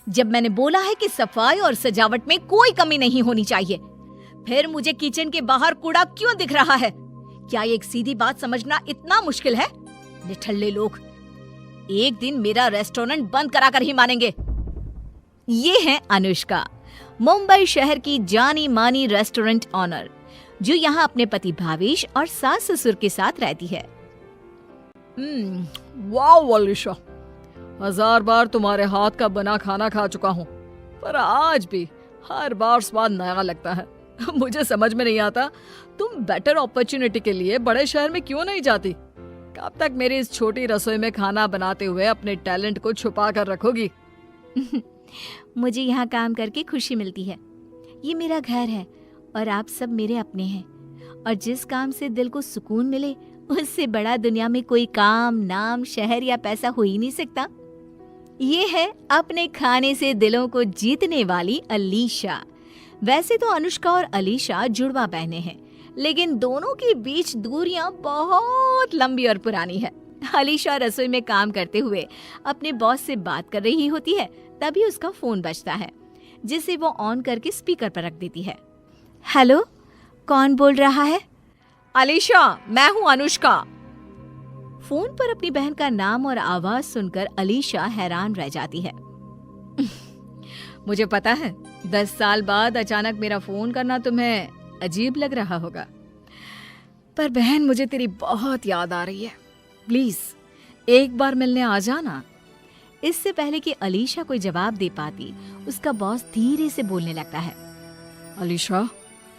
जब मैंने बोला है कि सफाई और सजावट में कोई कमी नहीं होनी चाहिए, फिर मुझे किचन के बाहर कूड़ा क्यों दिख रहा है? क्या एक सीधी बात समझना इतना मुश्किल है? निठल्ले लोग, एक दिन मेरा रेस्टोरेंट बंद कराकर ही मानेंगे। ये है अनुष्का, मुंबई शहर की जानी मानी रेस्टोरेंट ऑनर, जो यहाँ अपने पति भावेश और सास ससुर के साथ रहती है। वाह अलीशा, 1000 बार तुम्हारे हाथ का बना खाना खा चुका हूँ, पर आज भी हर बार स्वाद नया लगता है। मुझे समझ में नहीं आता तुम बेटर अपॉर्चुनिटी के लिए बड़े शहर में क्यों नहीं जाती। कब तक मेरी इस छोटी रसोई में खाना बनाते हुए अपने टैलेंट को छुपा कर रखोगी? मुझे यहाँ काम करके खुशी मिलती है। ये मेरा घर है और आप सब मेरे अपने हैं, और जिस काम से दिल को सुकून मिले उससे बड़ा दुनिया में कोई काम, नाम, शहर या पैसा हो ही नहीं सकता। ये है अपने खाने से दिलों को जीतने वाली अलीशा। वैसे तो अनुष्का और अलीशा जुड़वा बहनें हैं, लेकिन दोनों के बीच दूरियां बहुत लंबी और पुरानी है। अलीशा रसोई में काम करते हुए अपने बॉस से बात कर रही होती है, तभी उसका फोन बजता है, जिसे वो ऑन करके स्पीकर पर रख देती है। हेलो, कौन बोल रहा है? अलीशा, मैं हूँ अनुष्का। फोन पर अपनी बहन का नाम और आवाज सुनकर अलीशा हैरान रह जाती है। मुझे पता है 10 साल बाद अचानक मेरा फोन करना तुम्हें अजीब लग रहा होगा, पर बहन मुझे तेरी बहुत याद आ रही है। प्लीज एक बार मिलने आ जाना। इससे पहले कि अलीशा कोई जवाब दे पाती, उसका बॉस धीरे से बोलने लगता है। अलीशा,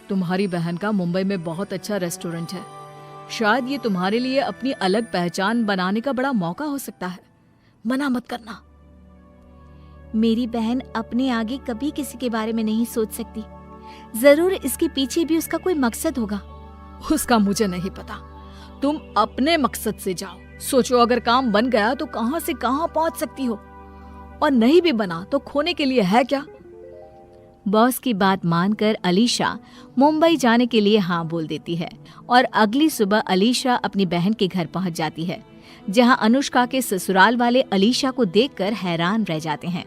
तुम्हारी बहन का मुंबई में बहुत अच्छा रेस्टोरेंट है। शायद ये तुम्हारे लिए अपनी अलग पहचान बनाने का बड़ा मौका हो सकता है। मना मत करना। मेरी बहन अपने आगे कभी किसी के बारे में नहीं सोच सकती। जरूर इसके पीछे भी उसका कोई मकसद होगा। उसका मुझे नहीं पता। तुम अपने मकसद से जाओ। सोचो, अगर काम बन गया तो कहां से कहां पहुंच सकती हो, और नहीं भी बना तो खोने के लिए है क्या? बॉस की बात मानकर अलीशा मुंबई जाने के लिए हाँ बोल देती है, और अगली सुबह अलीशा अपनी बहन के घर पहुंच जाती है, जहां अनुष्का के ससुराल वाले अलीशा को देखकर हैरान रह जाते हैं।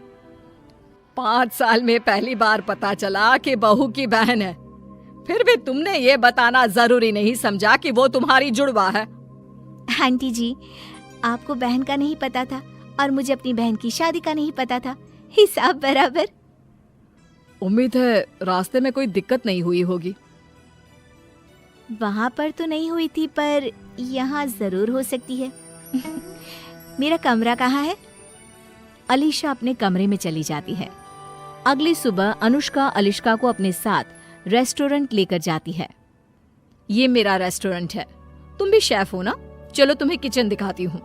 5 साल में पहली बार पता चला कि बहू की बहन है, फिर भी तुमने ये बताना जरूरी नहीं समझा कि वो तुम्हारी जुड़वा है। आंटी जी, आपको बहन का नहीं पता था और मुझे अपनी बहन की शादी का नहीं पता था। हिसाब बराबर। उम्मीद है रास्ते में कोई दिक्कत नहीं हुई होगी। वहां पर तो नहीं हुई थी, पर यहाँ जरूर हो सकती है। मेरा कमरा कहाँ है? अलीशा अपने कमरे में चली जाती है। अगली सुबह अनुष्का अलीशा को अपने साथ रेस्टोरेंट लेकर जाती है। ये मेरा रेस्टोरेंट है, तुम भी शेफ हो ना? चलो तुम्हें किचन दिखाती हूँ।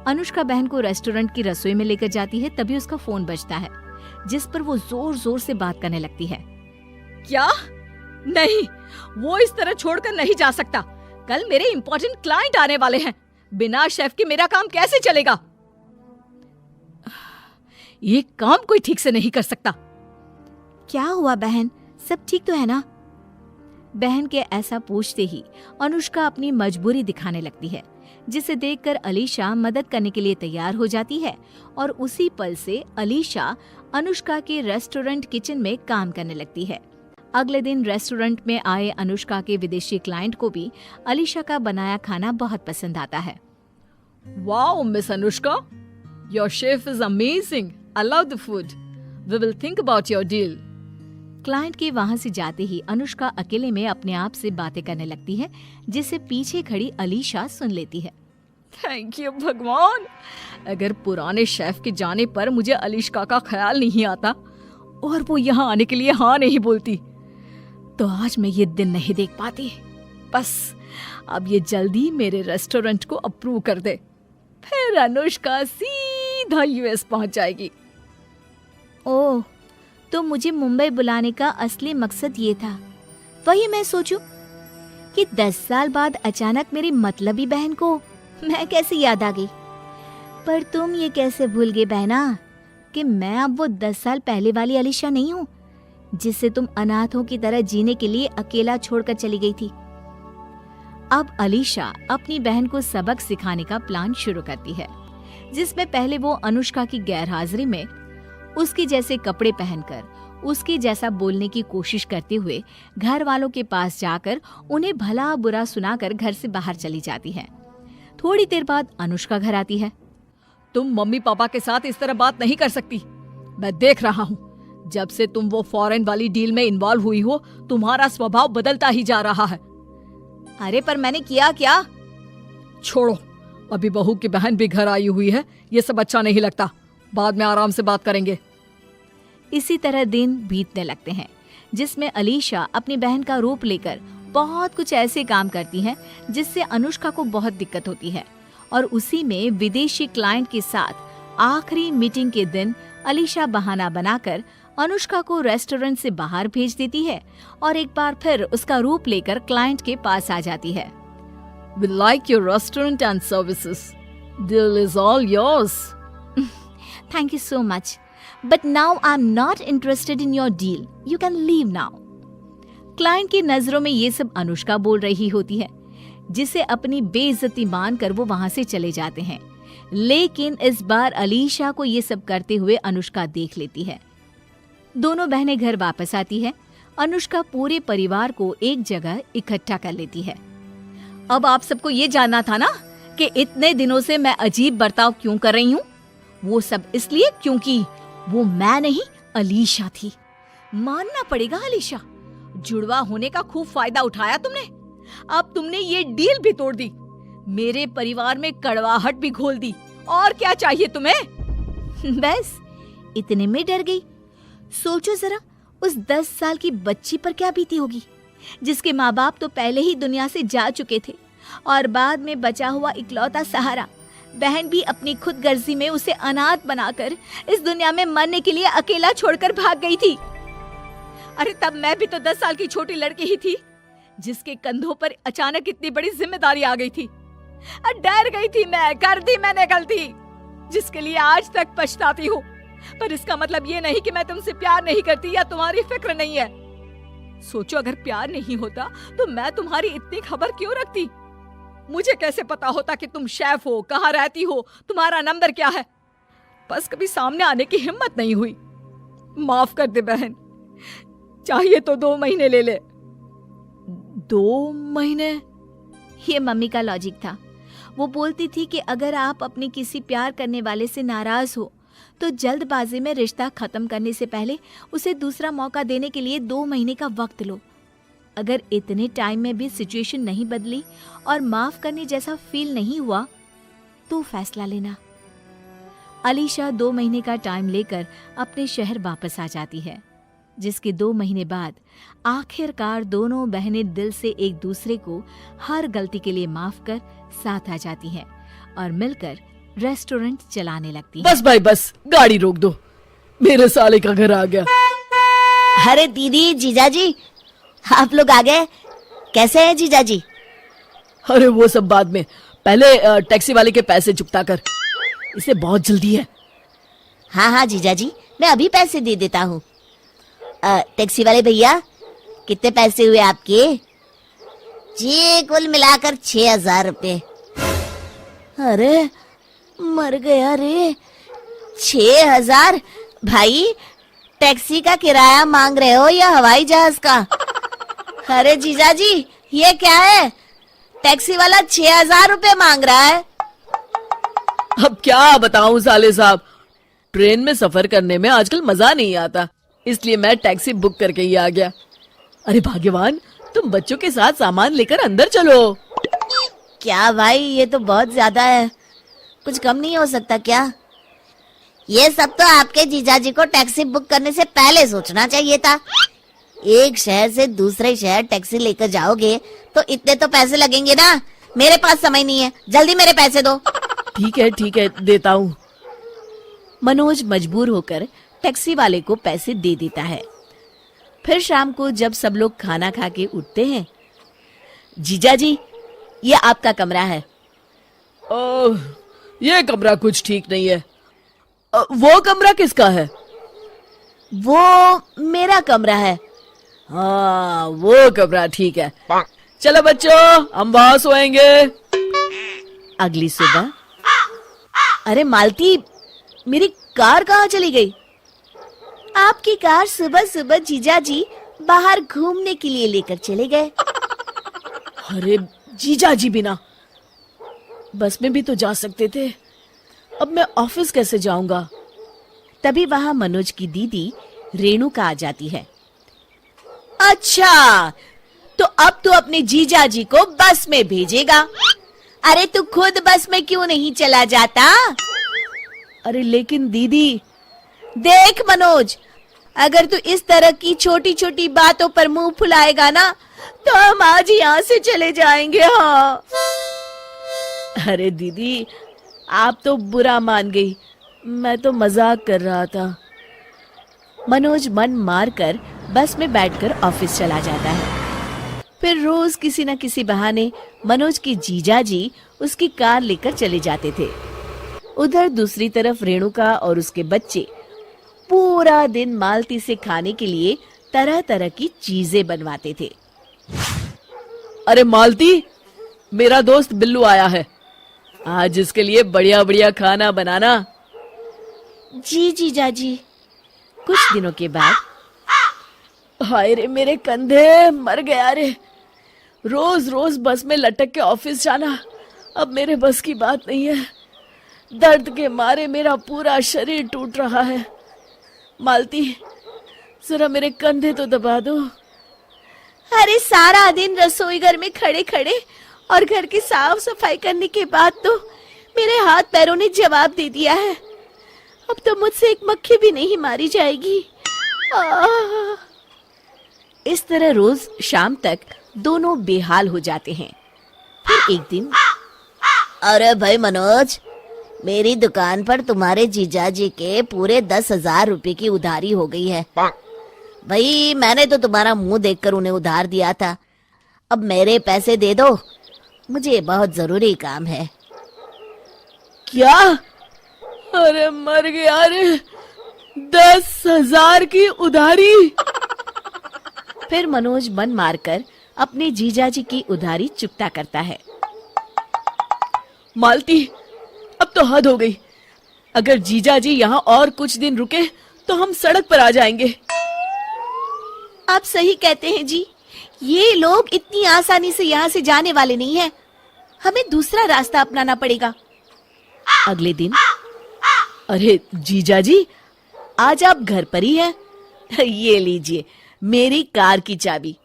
अनुष्का बहन को रेस्टोरेंट की रसोई में लेकर जाती है, तभी उसका फोन बजता है, जिस पर वो जोर जोर से बात करने लगती है। क्या? नहीं, वो इस तरह छोड़कर नहीं जा सकता। कल मेरे इंपॉर्टेंट क्लाइंट आने वाले हैं। बिना शेफ के मेरा काम कैसे चलेगा? ये काम कोई ठीक से नहीं कर सकता। क्या हुआ बहन, सब ठीक तो है ना? बहन के ऐसा पूछते ही अनुष्का अपनी मजबूरी दिखाने लगती है, जिसे देखकर अलीशा मदद करने के लिए तैयार हो जाती है, और उसी पल से अलीशा अनुष्का के रेस्टोरेंट किचन में काम करने लगती है। अगले दिन रेस्टोरेंट में आए अनुष्का के विदेशी क्लाइंट को भी अलीशा का बनाया खाना बहुत पसंद आता है। Wow miss Anushka, your chef is amazing. I love the food. We will think about your deal. Client के वहां से जाते ही अनुष्का अकेले में अपने आप से बातें करने लगती है, जिसे पीछे खड़ी अलीशा सुन लेती है। थैंक यू भगवान, अगर पुराने शेफ के जाने पर मुझे अलीशा का ख्याल नहीं आता और वो यहाँ आने के लिए हाँ नहीं बोलती, तो आज मैं ये दिन नहीं देख पाती। बस अब ये जल्दी मेरे रेस्टोरेंट को अप्रूव कर दे, फिर अनुष्का सीधा यूएस पहुंच जाएगी। ओह, तो मुझे मुंबई बुलाने का असली मकसद ये था। वही मैं सोचूं कि 10 साल बाद अचानक मेरी मतलबी बहन को मैं कैसे याद आ गई। पर तुम ये कैसे भूल गए बहना कि मैं अब वो 10 साल पहले वाली अलीशा नहीं हूँ, जिससे तुम अनाथों की तरह जीने के लिए अकेला छोड़कर चली गई थी। अब अलीशा अपनी बहन को सबक सिखाने का प्लान शुरू करती है, जिसमें पहले वो अनुष्का की गैरहाजिरी में उसके जैसे कपड़े पहनकर, उसके जैसा बोलने की कोशिश करते हुए घर वालों के पास जाकर उन्हें भला बुरा सुनाकर घर से बाहर चली जाती है। थोड़ी देर बाद अनुष्का घर आती है। तुम मम्मी पापा के साथ इस तरह बात नहीं कर सकती। मैं देख रहा हूँ, जब से तुम वो फॉरेन वाली डील में इन्वॉल्व हुई हो, तुम्हारा स्वभाव बदलता ही जा रहा है। अरे पर मैंने किया क्या? छोड़ो, अभी बहू की बहन भी घर आई हुई है, ये सब अच्छा नहीं लगता। बाद में आराम से बात करेंगे। इसी तरह दिन बीतने लगते हैं, जिसमें अलीशा अपनी बहन का रूप लेकर बहुत कुछ ऐसे काम करती है जिससे अनुष्का को बहुत दिक्कत होती है। और उसी में विदेशी क्लाइंट के साथ आखिरी मीटिंग के दिन अलीशा बहाना बनाकर अनुष्का को रेस्टोरेंट से बाहर भेज देती है और एक बार फिर उसका रूप लेकर क्लाइंट के पास आ जाती है। We like your restaurant and services. Deal is all yours. Thank you so much. But now I'm not interested in your deal. You can leave now. Client की नजरों में ये सब अनुष्का बोल रही होती है, जिसे अपनी बेइज्जती मानकर वो वहां से चले जाते हैं। लेकिन इस बार अलीशा को ये सब करते हुए अनुष्का देख लेती है। दोनों बहनें घर वापस आती है। अनुष्का पूरे परिवार को एक जगह इकट्ठा कर लेती है। अब आप सबको ये जानना था ना कि इतने दिनों से मैं अजीब बर्ताव क्यों कर रही हूँ। वो सब इसलिए क्योंकि वो मैं नहीं, अलीशा थी। मानना पड़ेगा अलीशा, जुड़वा होने का खूब फायदा उठाया तुमने। अब तुमने ये डील भी तोड़ दी, मेरे परिवार में कड़वाहट भी घोल दी। और क्या चाहिए तुम्हें? बस इतने में डर गई। सोचो जरा, उस 10 साल की बच्ची पर क्या बीती होगी, जिसके माँ बाप तो पहले ही दुनिया से जा चुके थे और बाद में बचा हुआ इकलौता सहारा बहन भी अपनी खुद गर्जी में उसे अनाथ बनाकर इस दुनिया में मरने के लिए अकेला छोड़कर भाग गई थी। अरे तब मैं भी तो 10 साल की छोटी लड़की ही थी, जिसके कंधों पर अचानक इतनी बड़ी जिम्मेदारी आ गई थी। डर गई थी मैं, कर दी मैंने गलती, जिसके लिए आज तक पछताती हूँ। पर इसका मतलब ये नहीं कि मैं तुमसे प्यार नहीं करती या तुम्हारी फिक्र नहीं है। सोचो, अगर प्यार नहीं होता तो मैं तुम्हारी इतनी खबर क्यों रखती? मुझे कैसे पता होता कि तुम शेफ हो, कहाँ रहती हो, तुम्हारा नंबर क्या है? बस कभी सामने आने की हिम्मत नहीं हुई। माफ कर दे बहन, चाहिए तो 2 महीने ले ले। 2 महीने? ये मम्मी का लॉजिक था। वो बोलती थी कि अगर आप अपने किसी प्यार करने वाले से नाराज हो तो जल्दबाजी में रिश्ता खत्म करने से पहले उसे दूसरा मौका देने के लिए 2 महीने का वक्त लो। अगर इतने टाइम में भी सिचुएशन नहीं बदली और माफ करने जैसा फील नहीं हुआ तो फैसला लेना। अलीशा 2 महीने का टाइम लेकर अपने शहर वापस आ जाती है, जिसके 2 महीने बाद आखिरकार दोनों बहनें दिल से एक दूसरे को हर गलती के लिए माफ कर साथ आ जाती हैं और मिलकर रेस्टोरेंट चलाने लगती हैं। बस भाई बस, गाड़ी रोक दो, मेरे साले का घर आ गया। अरे दीदी, जीजाजी, आप लोग आ गए। कैसे हैं जीजाजी? अरे वो सब बाद में, पहले टैक्सी वाले के पैसे चुकता कर, इसे बहुत जल्दी है। हाँ हाँ जीजाजी, मैं अभी पैसे दे देता हूँ। टैक्सी वाले भैया, कितने पैसे हुए आपके? जी कुल मिलाकर 6,000 रुपए। अरे मर गया रे, 6,000? भाई टैक्सी का किराया मांग रहे हो या हवाई जहाज का? अरे जीजाजी, ये क्या है? टैक्सी वाला 6,000 रुपए मांग रहा है। अब क्या बताऊं साले साहब, ट्रेन में सफर करने में आजकल मजा नहीं आता, इसलिए मैं टैक्सी बुक करके ही आ गया। अरे भाग्यवान, तुम बच्चों के साथ सामान लेकर अंदर चलो। क्या भाई, ये तो बहुत ज्यादा है, कुछ कम नहीं हो सकता क्या? ये सब तो आपके जीजाजी को टैक्सी बुक करने से पहले सोचना चाहिए था। एक शहर से दूसरे शहर टैक्सी लेकर जाओगे तो इतने तो पैसे लगेंगे ना। मेरे पास समय नहीं है, जल्दी मेरे पैसे दो। ठीक है, देता हूँ। मनोज मजबूर होकर टैक्सी वाले को पैसे दे देता है। फिर शाम को जब सब लोग खाना खा के उठते हैं, जीजाजी, ये आपका कमरा है। ओह, ये कमरा कुछ ठीक नहीं है। वो कमरा किसका है? वो मेरा कमरा है। हाँ, वो कमरा ठीक है। चलो बच्चों, हम वहां सोएंगे। अगली सुबह, अरे मालती, मेरी कार कहाँ चली गई? आपकी कार सुबह सुबह जीजा जी बाहर घूमने के लिए लेकर चले गए। अरे जीजा जी बिना बस में भी तो जा सकते थे, अब मैं ऑफिस कैसे जाऊंगा? तभी वहां मनोज की दीदी रेणुका आ जाती है। अच्छा, तो अब तू अपने जीजा जी को बस में भेजेगा? अरे तू खुद बस में क्यों नहीं चला जाता? अरे लेकिन दीदी। देख मनोज, अगर तू इस तरह की छोटी छोटी बातों पर मुंह फुलाएगा ना तो हम आज यहाँ से चले जाएंगे। हाँ। अरे दीदी, आप तो बुरा मान गई, मैं तो मजाक कर रहा था। मनोज मन मार कर बस में बैठकर ऑफिस चला जाता है। फिर रोज किसी न किसी बहाने मनोज के जीजा जी उसकी कार लेकर चले जाते थे। उधर दूसरी तरफ रेणुका और उसके बच्चे पूरा दिन मालती से खाने के लिए तरह तरह की चीजें बनवाते थे। अरे मालती, मेरा दोस्त बिल्लू आया है, आज इसके लिए बढ़िया बढ़िया खाना बनाना। जी जीजा जी। कुछ दिनों के बाद, हाय रे मेरे कंधे, मर गया रे, रोज रोज बस में लटक के ऑफिस जाना अब मेरे बस की बात नहीं है। दर्द के मारे मेरा पूरा शरीर टूट रहा है। मालती, जरा मेरे कंधे तो दबा दो। अरे सारा दिन रसोई घर में खड़े खड़े और घर की साफ सफाई करने के बाद तो मेरे हाथ पैरों ने जवाब दे दिया है। अब तो मुझसे एक मक्खी भी नहीं मारी जाएगी। इस तरह रोज शाम तक दोनों बेहाल हो जाते हैं। फिर एक दिन, अरे भाई मनोज, मेरी दुकान पर तुम्हारे जीजा जी के पूरे 10,000 रुपए की उधारी हो गई है। भाई मैंने तो तुम्हारा मुंह देखकर उन्हें उधार दिया था, अब मेरे पैसे दे दो, मुझे बहुत जरूरी काम है। क्या? अरे मर गया रे, 10,000 की उधारी। फिर मनोज मन मारकर अपने जीजा जी की उधारी चुकता करता है। मालती, अब तो हद हो गई, अगर जीजा जी यहाँ और कुछ दिन रुके तो हम सड़क पर आ जाएंगे। आप सही कहते हैं जी, ये लोग इतनी आसानी से यहाँ से जाने वाले नहीं हैं, हमें दूसरा रास्ता अपनाना पड़ेगा। अगले दिन, अरे जीजा जी, आज आप घर पर ही हैं? ये लीजिए मेरी कार की चाबी,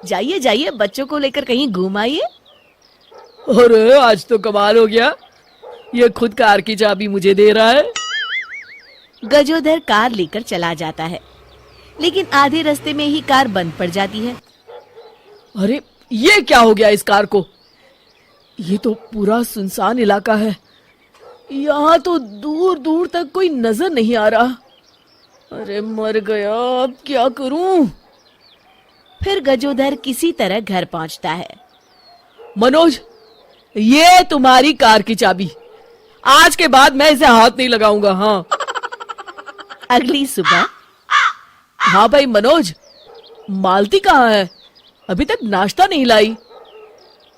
जाइए जाइए बच्चों को लेकर कहीं घूम आइए। अरे आज तो कमाल हो गया, ये खुद कार की चाबी मुझे दे रहा है। गजोधर कार लेकर चला जाता है, लेकिन आधे रास्ते में ही कार बंद पड़ जाती है। अरे ये क्या हो गया इस कार को? ये तो पूरा सुनसान इलाका है, यहाँ तो दूर दूर तक कोई नजर नहीं आ रहा। अरे मर गया, अब क्या करूं? फिर गजोधर किसी तरह घर पहुंचता है। मनोज, ये तुम्हारी कार की चाबी, आज के बाद मैं इसे हाथ नहीं लगाऊंगा। हाँ। अगली सुबह, हाँ भाई मनोज, मालती कहाँ है? अभी तक नाश्ता नहीं लाई।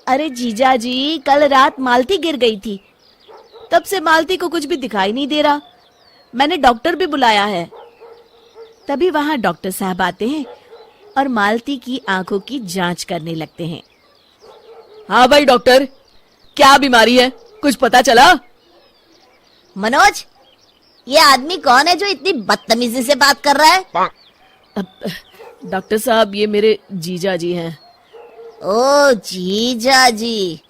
अरे जीजा जी, कल रात मालती गिर गई थी, तब से मालती को कुछ भी दिखाई नहीं दे रहा, मैंने डॉक्टर भी बुलाया है। तभी वहां डॉक्टर साहब आते हैं और मालती की आंखों की जांच करने लगते हैं। हाँ भाई डॉक्टर, क्या बीमारी है, कुछ पता चला? मनोज, ये आदमी कौन है जो इतनी बदतमीजी से बात कर रहा है? डॉक्टर साहब, ये मेरे जीजा जी हैं। ओ जीजा जी,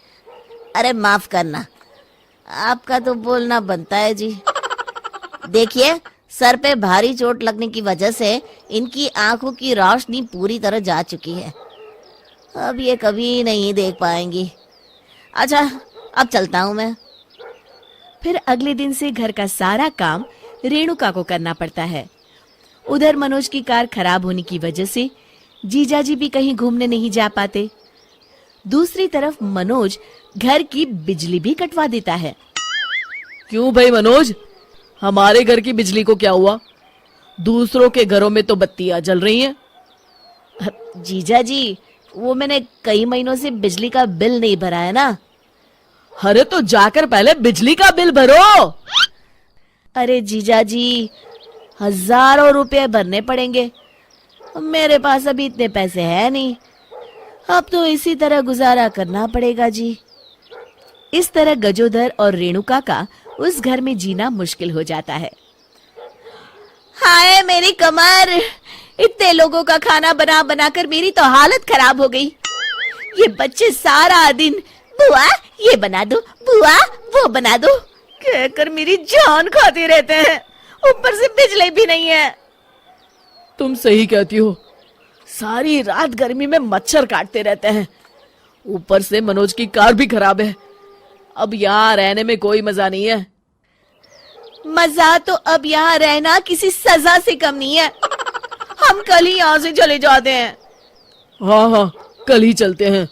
अरे माफ करना, आपका तो बोलना बनता है जी। देखिए, सर पे भारी चोट लगने की वजह से इनकी आंखों की रोशनी पूरी तरह जा चुकी है, अब ये कभी नहीं देख पाएंगी। अच्छा, अब चलता हूँ मैं। फिर अगले दिन से घर का सारा काम रेणुका को करना पड़ता है। उधर मनोज की कार खराब होने की वजह से जीजाजी भी कहीं घूमने नहीं जा पाते। दूसरी तरफ मनोज घर की बिजली भी कटवा देता है। क्यों भाई मनोज, हमारे घर की बिजली को क्या हुआ? दूसरों के घरों में तो बत्तियां जल रही हैं। जीजाजी, वो मैंने कई महीनों से बिजली का बिल नहीं भरा है ना। अरे तो जाकर पहले बिजली का बिल भरो। अरे जीजाजी, हजारों रुपए भरने पड़ेंगे। मेरे पास अभी इतने पैसे हैं नहीं, अब तो इसी तरह गुजारा करना पड़ेगा जी। इस तरह गजोदर और रेणुका का उस घर में जीना मुश्किल हो जाता है। हाय मेरी कमर, इतने लोगों का खाना बना बनाकर मेरी तो हालत खराब हो गई। ये बच्चे सारा दिन बुआ ये बना दो, बुआ वो बना दो कहकर मेरी जान खाते रहते हैं, ऊपर से बिजली भी नहीं है। तुम सही कहती हो, सारी रात गर्मी में मच्छर काटते रहते हैं, ऊपर से मनोज की कार भी खराब है। अब यहाँ रहने में कोई मजा नहीं है। मजा तो अब यहाँ रहना किसी सजा से कम नहीं है। हम कल ही यहाँ से चले जाते हैं। हाँ हाँ, कल ही चलते हैं।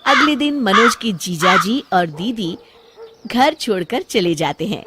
अगले दिन मनोज की जीजाजी और दीदी घर छोड़कर चले जाते हैं।